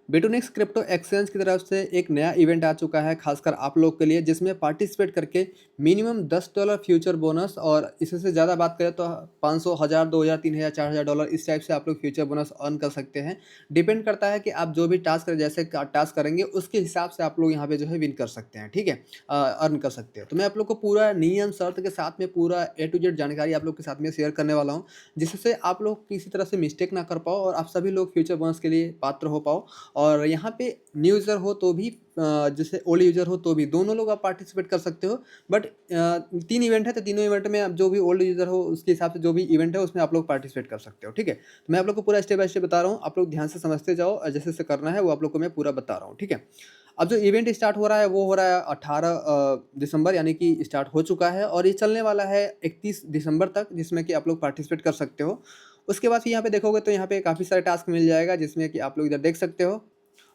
बिटोनिक्स crypto exchange की तरफ से एक नया इवेंट आ चुका है खासकर आप लोग के लिए, जिसमें पार्टिसिपेट करके मिनिमम $10 फ्यूचर बोनस और इससे से ज़्यादा बात करें तो 500, 1000, 2000, 3000, $4000 इस टाइप से आप लोग फ्यूचर बोनस अर्न कर सकते हैं। डिपेंड करता है कि आप जो भी टास्क जैसे टास्क करेंगे उसके हिसाब से आप लोग यहाँ पे जो है विन कर सकते हैं, ठीक है, अर्न कर सकते हैं। तो मैं आप लोग को पूरा नियम शर्त के साथ में पूरा ए टू जेड जानकारी आप लोग के साथ में शेयर करने वाला हूँ, जिससे आप लोग किसी तरह से मिस्टेक ना कर पाओ और आप सभी लोग फ्यूचर बोनस के लिए पात्र हो पाओ। और यहाँ पे न्यू यूज़र हो तो भी जैसे ओल्ड यूज़र हो तो भी दोनों लोग आप पार्टिसिपेट कर सकते हो। बट 3 इवेंट है तो तीनों इवेंट में आप जो भी ओल्ड यूज़र हो उसके हिसाब से जो भी इवेंट है उसमें आप लोग पार्टिसिपेट कर सकते हो, ठीक है। तो मैं आप लोग को पूरा स्टेप बाय स्टेप बता रहा हूँ, आप लोग ध्यान से समझते जाओ और जैसे-जैसे करना है वो आप लोग को मैं पूरा बता रहा हूँ, ठीक है। अब जो इवेंट स्टार्ट हो रहा है वो हो रहा है 18 दिसंबर यानी कि स्टार्ट हो चुका है और ये चलने वाला है 31 दिसंबर तक, जिसमें कि आप लोग पार्टिसिपेट कर सकते हो। उसके बाद फिर यहाँ पे देखोगे तो यहाँ पे काफ़ी सारे टास्क मिल जाएगा, जिसमें कि आप लोग इधर देख सकते हो।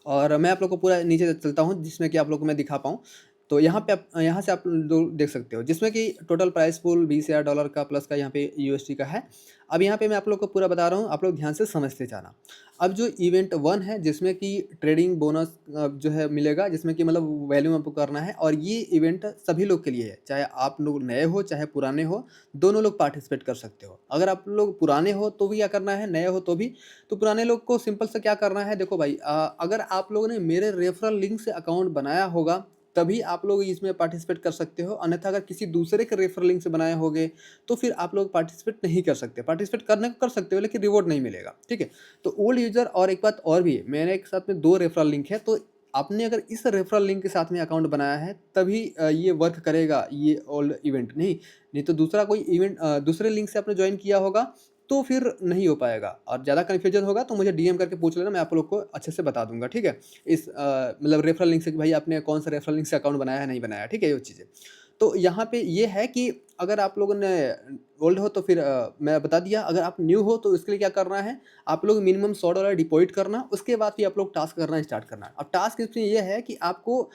और मैं आप लोग को पूरा नीचे चलता हूँ जिसमें कि आप लोग को मैं दिखा पाऊँ। तो यहाँ पे आप यहाँ से आप लोग देख सकते हो, जिसमें कि टोटल प्राइस पूल $20,000 का प्लस का यहाँ पे यूएसडी का है। अब यहाँ पे मैं आप लोग को पूरा बता रहा हूँ, आप लोग ध्यान से समझते जाना। अब जो इवेंट 1 है जिसमें कि ट्रेडिंग बोनस जो है मिलेगा, जिसमें कि मतलब वैल्यू आपको करना है और ये इवेंट सभी लोग के लिए है। चाहे आप लोग नए हो, चाहे पुराने हो, दोनों लोग पार्टिसिपेट कर सकते हो। अगर आप लोग पुराने हो तो भी क्या करना है, नए हो तो भी। तो पुराने लोग को सिंपल सा क्या करना है, देखो भाई, अगर आप लोगों ने मेरे रेफरल लिंक से अकाउंट बनाया होगा तभी आप लोग इसमें पार्टिसिपेट कर सकते हो, अन्यथा अगर किसी दूसरे के रेफरल लिंक से बनाए होगे तो फिर आप लोग पार्टिसिपेट नहीं कर सकते। पार्टिसिपेट करने को कर सकते हो लेकिन रिवॉर्ड नहीं मिलेगा, ठीक है। तो ओल्ड यूजर, और एक बात और भी है, मेरे एक साथ में 2 रेफरल लिंक है, तो आपने अगर इस रेफरल लिंक के साथ में अकाउंट बनाया है तभी ये वर्क करेगा, ये ओल्ड इवेंट नहीं। नहीं तो दूसरा कोई इवेंट दूसरे लिंक से आपने ज्वाइन किया होगा तो फिर नहीं हो पाएगा। और ज़्यादा कन्फ्यूजन होगा तो मुझे डीएम करके पूछ लेना, मैं आप लोग को अच्छे से बता दूँगा, ठीक है? इस मतलब रेफरल लिंक से कि भाई आपने कौन सा रेफरल लिंक से अकाउंट बनाया है, नहीं बनाया, ठीक है? वो चीज़ें। तो यहाँ पे ये है कि अगर आप लोगों ने ओल्ड हो तो फिर मैं बता दिया, अगर आप न्यू हो तो इसके लिए क्या करना है, आप लोग मिनिमम $100 डिपॉज़िट करना, उसके बाद फिर आप लोग टास्क करना स्टार्ट करना। अब टास्क इसमें ये है कि आपको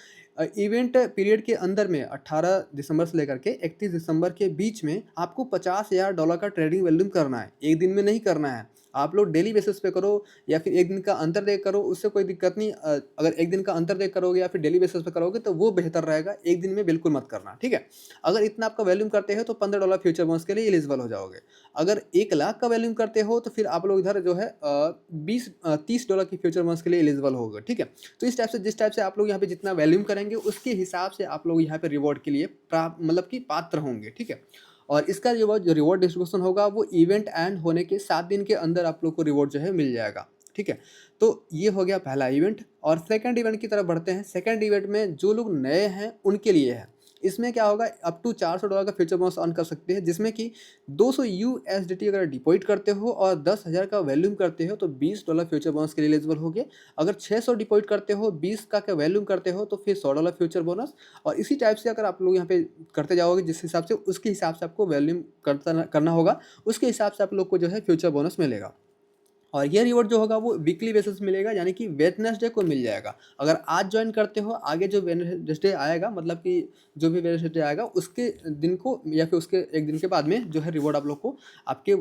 इवेंट पीरियड के अंदर में 18 दिसंबर से लेकर के 31 दिसंबर के बीच में आपको $50,000 का ट्रेडिंग वॉल्यूम करना है। एक दिन में नहीं करना है। आप लोग डेली बेसिस पे करो या फिर 1 दिन का अंतर देख करो, उससे कोई दिक्कत नहीं। अगर 1 दिन का अंतर देख करोगे या फिर डेली बेसिस पे करोगे तो वो बेहतर रहेगा, 1 दिन में बिल्कुल मत करना, ठीक है? अगर इतना आपका वॉल्यूम करते हो तो $15 फ्यूचर बोनस के लिए एलिजिबल हो जाओगे। अगर 1 लाख का वॉल्यूम करते हो तो फिर आप लोग इधर जो है $30 की फ्यूचर बोनस के लिए एलिजिबल होगे, ठीक है? तो इस टाइप से जिस टाइप से आप लोग यहाँ पे जितना वॉल्यूम करेंगे उसके हिसाब से आप लोग यहाँ पे रिवॉर्ड के लिए मतलब कि पात्र होंगे, ठीक है? और इसका जो रिवॉर्ड डिस्ट्रीब्यूशन होगा वो इवेंट एंड होने के 7 दिन के अंदर आप लोग को रिवॉर्ड जो है मिल जाएगा, ठीक है? तो ये हो गया पहला इवेंट और सेकंड इवेंट की तरफ बढ़ते हैं। सेकंड इवेंट में जो लोग नए हैं उनके लिए है। इसमें क्या होगा, अप टू $400 का फ्यूचर बोनस अर्न कर सकते हैं, जिसमें कि 200 यूएसडीटी अगर डिपॉजिट करते हो और 10,000 का वॉल्यूम करते हो तो $20 फ्यूचर बोनस के लिए एलिजिबल होगे। अगर 600 डिपॉजिट करते हो, 20 का वॉल्यूम करते हो तो फिर $100 फ्यूचर बोनस। और इसी टाइप से अगर आप लोग यहाँ पे करते जाओगे जिस हिसाब से, उसके हिसाब से आपको वॉल्यूम करना होगा, उसके हिसाब से आप लोग को जो है फ्यूचर बोनस मिलेगा। और ये रिवॉर्ड जो होगा वो वीकली बेसिस मिलेगा, यानी कि वेडनेसडे को मिल जाएगा। अगर आज जॉइन करते हो, आगे जो वेडनेसडे आएगा, मतलब कि जो भी वेडनेसडे आएगा उसके दिन को या फिर उसके 1 दिन के बाद में जो है रिवॉर्ड आप लोग को आपके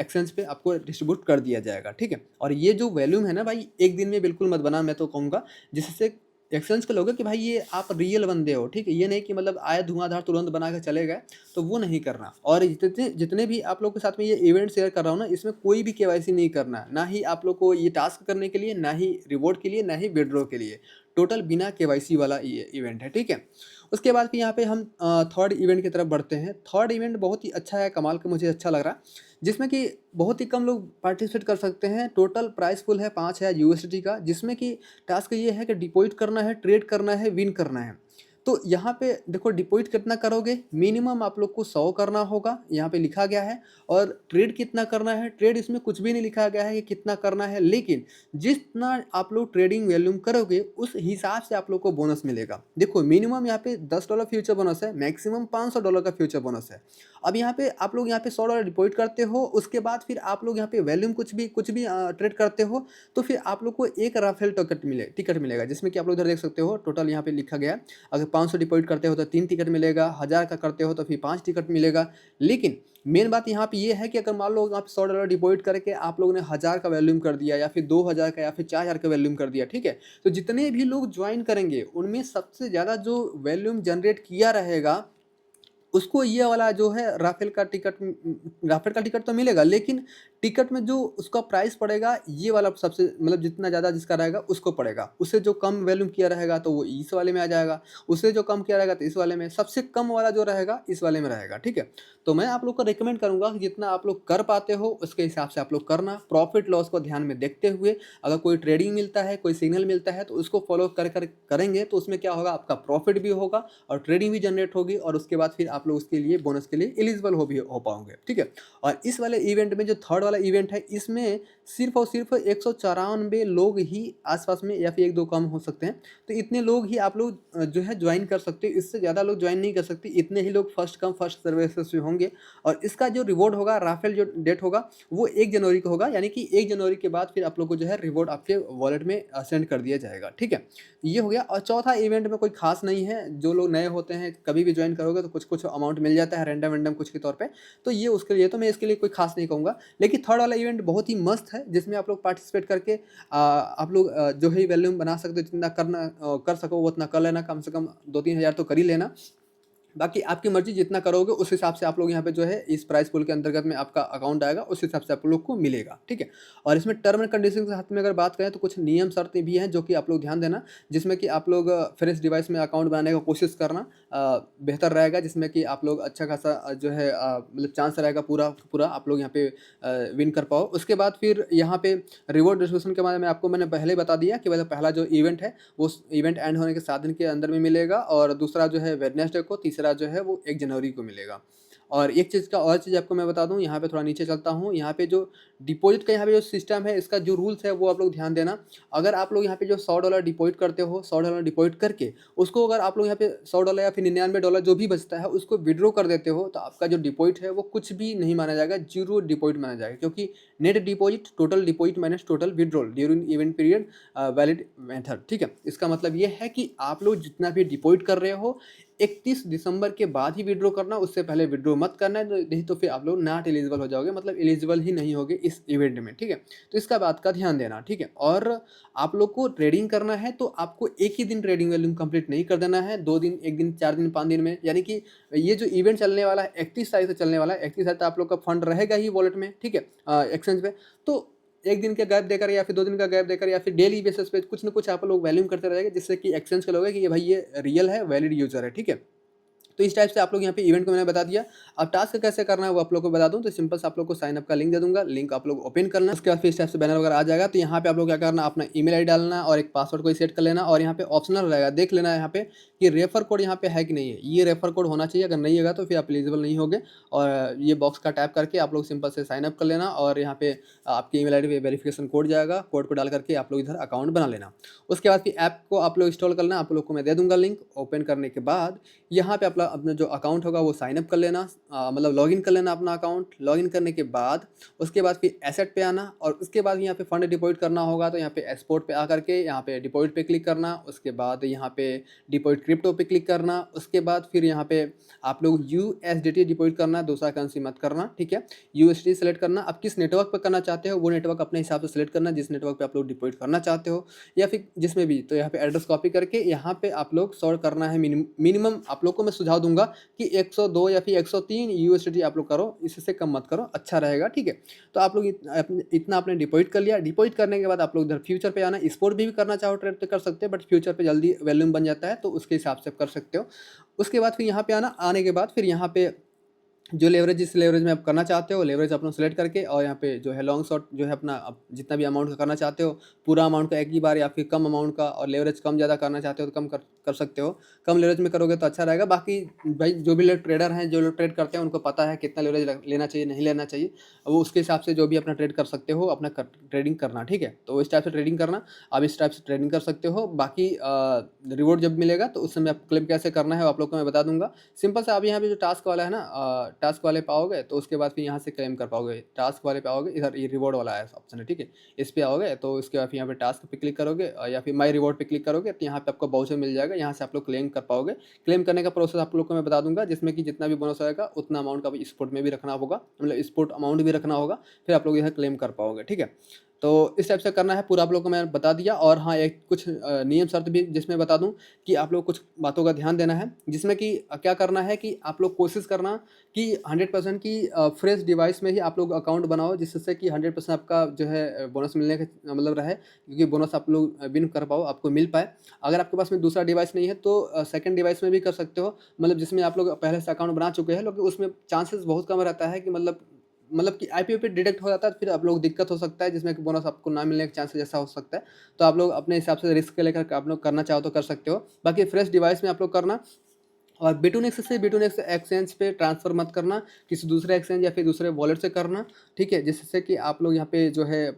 एक्सचेंज पे आपको डिस्ट्रीब्यूट कर दिया जाएगा, ठीक है। और ये जो वॉल्यूम है ना भाई, 1 दिन में बिल्कुल मत बना, मैं तो कहूँगा, जिससे एक्सचेंज के लोगे कि भाई ये आप रियल बंदे हो, ठीक है। ये नहीं कि मतलब आए धुआंधार तुरंत बना के चले गए, तो वो नहीं करना। और जितने जितने भी आप लोग के साथ में ये इवेंट शेयर कर रहा हूँ ना, इसमें कोई भी केवाईसी नहीं करना है, ना ही आप लोग को ये टास्क करने के लिए, ना ही रिवॉर्ड के लिए, ना ही विड्रॉ के लिए। टोटल बिना केवाईसी वाला ये इवेंट है, ठीक है। उसके बाद फिर यहाँ पे हम थर्ड इवेंट की तरफ बढ़ते हैं। थर्ड इवेंट बहुत ही अच्छा है, कमाल का मुझे अच्छा लग रहा है, जिसमें कि बहुत ही कम लोग पार्टिसिपेट कर सकते हैं। टोटल प्राइस पूल है 5000 यूएसडी का, जिसमें कि टास्क ये है कि डिपॉजिट करना है, ट्रेड करना है, विन करना है। तो यहाँ पे देखो, डिपॉजिट कितना करोगे, मिनिमम आप लोग को 100 करना होगा, यहाँ पे लिखा गया है। और ट्रेड कितना करना है, ट्रेड इसमें कुछ भी नहीं लिखा गया है कि कितना करना है, लेकिन जितना आप लोग ट्रेडिंग वॉल्यूम करोगे उस हिसाब से आप लोग को बोनस मिलेगा। देखो मिनिमम यहाँ पे $10 फ्यूचर बोनस है, मैक्सिमम $500 का फ्यूचर बोनस है। अब यहाँ पे आप लोग यहाँ पे $100 डिपॉजिट करते हो, उसके बाद फिर आप लोग यहाँ पे वॉल्यूम कुछ भी ट्रेड करते हो, तो फिर आप लोग को एक राफेल टिकट मिलेगा, जिसमें कि आप लोग इधर देख सकते हो, टोटल यहाँ पे लिखा गया है। अगर 500 डिपॉज़िट करते हो तो 3 टिकट मिलेगा, 1000 का करते हो तो फिर 5 टिकट मिलेगा। लेकिन मेन बात यहाँ पे ये है कि अगर मान लो आप $100 डिपॉज़िट करके आप लोगों ने 1000 का वॉल्यूम कर दिया या फिर 2000 का या फिर 4000 का वॉल्यूम कर दिया, ठीक है? तो जितने भी लोग जॉइन करेंगे, उनमें सबसे ज़्यादा जो वॉल्यूम जनरेट किया रहेगा, उसको ये वाला जो है राफ़ेल का टिकट तो मिलेगा, लेकिन टिकट में जो उसका प्राइस पड़ेगा, ये वाला सबसे मतलब जितना ज़्यादा जिसका रहेगा उसको पड़ेगा। उससे जो कम वॉल्यूम किया रहेगा तो वो इस वाले में आ जाएगा, उससे जो कम किया रहेगा तो इस वाले में, सबसे कम वाला जो रहेगा इस वाले में रहेगा, ठीक है? तो मैं आप लोग को रिकमेंड करूँगा कि जितना आप लोग कर पाते हो उसके हिसाब से आप लोग करना, प्रॉफ़िट लॉस को ध्यान में देखते हुए। अगर कोई ट्रेडिंग मिलता है, कोई सिग्नल मिलता है तो उसको फ़ॉलो करेंगे तो उसमें क्या होगा, आपका प्रॉफ़िट भी होगा और ट्रेडिंग भी जनरेट होगी और उसके बाद फिर आप लोग उसके लिए बोनस के लिए एलिजिबल हो पाओगे, ठीक है? और इस वाले इवेंट में जो थर्ड वाला इवेंट है, इसमें सिर्फ़ और सिर्फ़ 194 लोग ही आस-पास में या फिर 1-2 कम हो सकते हैं। तो इतने लोग ही आप लोग जो है जॉइन कर सकते हो, इससे ज़्यादा लोग जॉइन नहीं कर सकते। इतने ही लोग फर्स्ट कम फर्स्ट सर्व से होंगे और इसका जो रिवॉर्ड होगा, राफ़ेल जो डेट होगा, वो 1 जनवरी को होगा, यानी कि 1 जनवरी के बाद फिर आप लोग को जो है रिवॉर्ड आपके वॉलेट में सेंड कर दिया जाएगा, ठीक है? ये हो गया। और चौथा इवेंट में कोई ख़ास नहीं है, जो लोग नए होते हैं कभी भी जॉइन करोगे तो कुछ-कुछ अमाउंट मिल जाता है रैंडम-वैंडम कुछ के तौर पे, तो ये उसके लिए तो मैं इसके लिए कोई ख़ास नहीं कहूँगा। लेकिन थर्ड वाला इवेंट बहुत ही मस्त है, जिसमें आप लोग पार्टिसिपेट करके आप लोग जो है वॉल्यूम बना सकते हो, जितना कर सको वो उतना कर लेना, कम से कम 2-3 हज़ार तो कर ही लेना। बाकी आपकी मर्ज़ी जितना करोगे उस हिसाब से आप लोग यहाँ पे जो है इस प्राइस पूल के अंतर्गत में आपका अकाउंट आएगा, उस हिसाब से आप लोग को मिलेगा, ठीक है? और इसमें टर्म एंड कंडीशन के साथ में अगर बात करें तो कुछ नियम शर्तें भी हैं जो कि आप लोग ध्यान देना, जिसमें कि आप लोग फ्रेश डिवाइस में अकाउंट बनाने का कोशिश करना बेहतर रहेगा, जिसमें कि आप लोग अच्छा खासा जो है मतलब चांस रहेगा पूरा पूरा आप लोग यहाँ पे विन कर पाओ। उसके बाद फिर यहाँ पे रिवॉर्ड डिस्ट्रीब्यूशन के बारे में आपको मैंने पहले ही बता दिया कि मतलब पहला जो इवेंट है वो इवेंट एंड होने के 7 दिन के अंदर में मिलेगा और दूसरा जो है वेडनेसडे को, तीसरा जो है वो 1 जनवरी को मिलेगा। और एक चीज़ का और चीज़ आपको मैं बता दूँ, यहाँ पे थोड़ा नीचे चलता हूँ, यहाँ पे जो डिपॉज़िट का यहाँ पे जो सिस्टम है, इसका जो रूल्स है वो आप लोग ध्यान देना। अगर आप लोग यहाँ पे जो $100 डिपॉज़िट करते हो, $100 डिपॉज़िट करके उसको अगर आप लोग यहाँ पे $100 या फिर $99 जो भी बचता है उसको विथड्रॉ कर देते हो, तो आपका जो डिपॉज़िट है वो कुछ भी नहीं माना जाएगा, ज़ीरो डिपॉज़िट माना जाएगा, क्योंकि net deposit total deposit minus total withdrawal during event period valid method, ठीक है? इसका मतलब ये है कि आप लोग जितना भी डिपॉज़िट कर रहे हो 31 दिसंबर के बाद ही विथड्रॉ करना, उससे पहले विथड्रॉ मत करना, नहीं तो फिर आप लोग नॉट एलिजिबल हो जाओगे, मतलब एलिजिबल ही नहीं होगे इस इवेंट में, ठीक है? तो इसका बात का ध्यान देना, ठीक है? और आप लोग को ट्रेडिंग करना है तो आपको एक ही दिन ट्रेडिंग वॉल्यूम कंप्लीट नहीं कर देना है, 2 दिन, 1 दिन, 4 दिन, 5 दिन में, यानी कि ये जो इवेंट चलने वाला है 31 तारीख से चलने वाला है, 31 तारीख तक आप लोग का फंड रहेगा ही वॉलेट में, ठीक है? एक्सचेंज पे। तो 1 दिन का गैप देकर या फिर 2 दिन का गैप देकर या फिर डेली बेसिस पे कुछ न कुछ आप लोग वॉल्यूम करते रहेंगे, जिससे कि एक्सचेंज के लोग है कि ये भाई ये रियल है, वैलिड यूज़र है, ठीक है? तो इस टाइप से आप लोग यहाँ पे इवेंट को मैंने बता दिया। अब टास्क कैसे करना है वो आप लोग को बता दूँ, तो सिंपल से आप लोग को साइन अप का लिंक दे दूँगा, लिंक आप लोग ओपन करना, उसके बाद फिर इस टाइप से बैनर वगैरह आ जाएगा। तो यहाँ पे आप लोग क्या करना, अपना ईमेल आईडी डालना और एक पासवर्ड कोई सेट कर लेना और यहाँ पे ऑप्शनल रहेगा, देख लेना यहाँ पे कि रेफर कोड यहाँ पे है कि नहीं है। ये रेफर कोड होना चाहिए, अगर नहीं होगा तो फिर आप एलिजिबल नहीं होगे। और ये बॉक्स का टैप करके आप लोग सिंपल से साइन अप कर लेना और यहाँ पे आपकी ईमेल आईडी पे वेरिफिकेशन कोड जाएगा, कोड को डाल करके आप लोग इधर अकाउंट बना लेना। उसके बाद फिर ऐप को आप लोग इंस्टॉल करना, आप लोग को मैं दे दूँगा लिंक। ओपन करने के बाद यहाँ पे अपना जो अकाउंट होगा वो साइन अप कर लेना, मतलब लॉगिन कर लेना अपना अकाउंट। लॉगिन करने के बाद उसके बाद फिर एसेट पे आना और उसके बाद यहाँ पे फंड डिपॉजिट करना होगा, तो यहाँ पे एक्सपोर्ट पे आकर के यहाँ पे डिपॉजिट पे क्लिक करना। उसके बाद यहाँ पे डिपॉजिट क्रिप्टो पे क्लिक करना। उसके बाद फिर यहाँ पे आप लोग यूएसडीटी डिपॉजिट करना, दूसरा करेंसी मत करना, ठीक है? यूएसडी सेलेक्ट करना। आप किस नेटवर्क पे करना चाहते हो वो नेटवर्क अपने हिसाब से सेलेक्ट करना, जिस नेटवर्क पे आप लोग डिपॉजिट करना चाहते हो या फिर जिसमें भी। तो यहाँ पे एड्रेस कॉपी करके यहाँ पे आप लोग सॉर्ट करना है। मिनिमम आप लोग को मैं सुझाव दूंगा कि 102 या फिर 103 यूएसडी आप लोग करो, इससे कम मत करो, अच्छा रहेगा, ठीक है? तो आप लोग इतना आपने डिपॉजिट कर लिया। डिपॉजिट करने के बाद आप लोग इधर फ्यूचर पे आना। स्पोर्ट भी करना चाहो ट्रेड तो कर सकते हैं, बट फ्यूचर पे जल्दी वॉल्यूम बन जाता है, तो उसके हिसाब से आप कर सकते हो। उसके बाद फिर यहाँ पे आना। आने के बाद फिर यहाँ पे जो लेवरेज, जिस लेवरेज में आप करना चाहते हो लेवरेज अपना सेलेक्ट करके और यहाँ पे जो है लॉन्ग शॉट जो है अपना जितना भी अमाउंट का करना चाहते हो, पूरा अमाउंट का एक ही बार या फिर कम अमाउंट का, और लेवरेज कम ज़्यादा करना चाहते हो तो कम कर सकते हो। कम लेवरेज में करोगे तो अच्छा रहेगा। बाकी भाई जो भी लोग ट्रेडर हैं, जो लोग ट्रेड करते हैं, उनको पता है कितना लेवरेज लेना चाहिए, नहीं लेना चाहिए। वो उसके हिसाब से जो भी अपना ट्रेड कर सकते हो, अपना ट्रेडिंग करना, ठीक है? तो इस टाइप से ट्रेडिंग करना, आप इस टाइप से ट्रेडिंग कर सकते हो। बाकी रिवॉर्ड जब मिलेगा तो उस समय आप क्लेम कैसे करना है वो आप लोग को मैं बता दूंगा। सिंपल से अब यहाँ पे जो टास्क वाला है ना, टास्क वाले पे आओगे तो उसके बाद फिर यहाँ से क्लेम कर पाओगे। टास्क वाले पे आओगे, इधर ये रिवॉर्ड वाला है ऑप्शन है, ठीक है? इस पे आओगे तो उसके बाद फिर यहाँ पे टास्क पे क्लिक करोगे या फिर माई रिवॉर्ड पे क्लिक करोगे तो यहाँ पे आपको वाउचर मिल जाएगा। यहाँ से आप लोग क्लेम कर पाओगे। क्लेम करने का प्रोसेस आप लोग को मैं बता दूंगा, जिसमें कि जितना भी बोनस आएगा उतना अमाउंट का भी स्पोर्ट में भी रखना होगा, मतलब स्पोर्ट अमाउंट भी रखना होगा, फिर आप लोग यह क्लेम कर पाओगे, ठीक है? तो इस टाइप से करना है पूरा, आप लोग को मैं बता दिया। और हाँ, एक कुछ नियम शर्त भी जिसमें बता दूं कि आप लोग कुछ बातों का ध्यान देना है, जिसमें कि क्या करना है कि आप लोग कोशिश करना कि 100% की फ्रेश डिवाइस में ही आप लोग अकाउंट बनाओ, जिससे कि 100% आपका जो है बोनस मिलने का मतलब रहे, क्योंकि बोनस आप लोग विन कर पाओ, आपको मिल पाए। अगर आपके पास में दूसरा डिवाइस नहीं है तो सेकंड डिवाइस में भी कर सकते हो, मतलब जिसमें आप लोग पहले से अकाउंट बना चुके हैं, लेकिन उसमें चांसेस बहुत कम रहता है कि मतलब कि आईपीओ पे डिडक्ट हो जाता है, फिर आप लोग दिक्कत हो सकता है, जिसमें कि बोनस आपको ना मिलने के चांसेस ऐसा हो सकता है। तो आप लोग अपने हिसाब से रिस्क लेकर आप लोग करना चाहो तो कर सकते हो। बाकी फ्रेश डिवाइस में आप लोग करना, और बिटूनेक्स से बिटूनेक्स एक्सचेंज पे ट्रांसफ़र मत करना, किसी दूसरे एक्सचेंज या फिर दूसरे वॉलेट से करना, ठीक है? जिससे कि आप लोग यहाँ पे जो है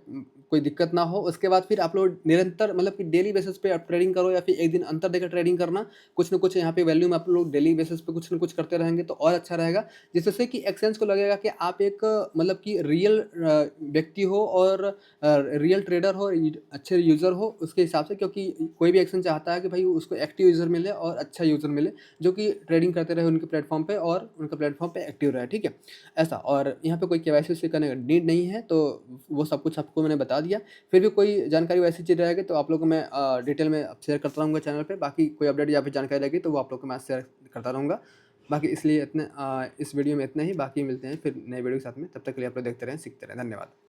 कोई दिक्कत ना हो। उसके बाद फिर आप लोग निरंतर मतलब कि डेली बेसिस पे आप ट्रेडिंग करो, या फिर एक दिन अंतर देकर ट्रेडिंग करना। कुछ न कुछ यहाँ पे वैल्यू में आप लोग डेली बेसिस पे कुछ न कुछ करते रहेंगे तो और अच्छा रहेगा, जिससे कि एक्सचेंज को लगेगा कि आप एक मतलब कि रियल व्यक्ति हो और रियल ट्रेडर हो, अच्छे यूज़र हो उसके हिसाब से। क्योंकि कोई भी एक्सचेंज चाहता है कि भाई उसको एक्टिव यूज़र मिले और अच्छा यूज़र मिले, जो कि ट्रेडिंग करते रहे उनके प्लेटफॉर्म पे और उनका प्लेटफॉर्म पे एक्टिव रहे, ठीक है? ऐसा। और यहाँ पे कोई केवाईसी करने का नीड नहीं है, तो वो सब कुछ आपको मैंने बता दिया। फिर भी कोई जानकारी वैसी चीज़ रहेगी तो आप लोगों को मैं डिटेल में शेयर करता रहूँगा चैनल पे। बाकी कोई अपडेट या फिर जानकारी रहेगी तो वो आप लोग को मैं शेयर करता रहूँगा। बाकी इसलिए इस वीडियो में इतना ही। बाकी मिलते हैं फिर नए वीडियो के साथ में, तब तक के लिए आप लोग देखते रहें, सीखते रहें। धन्यवाद।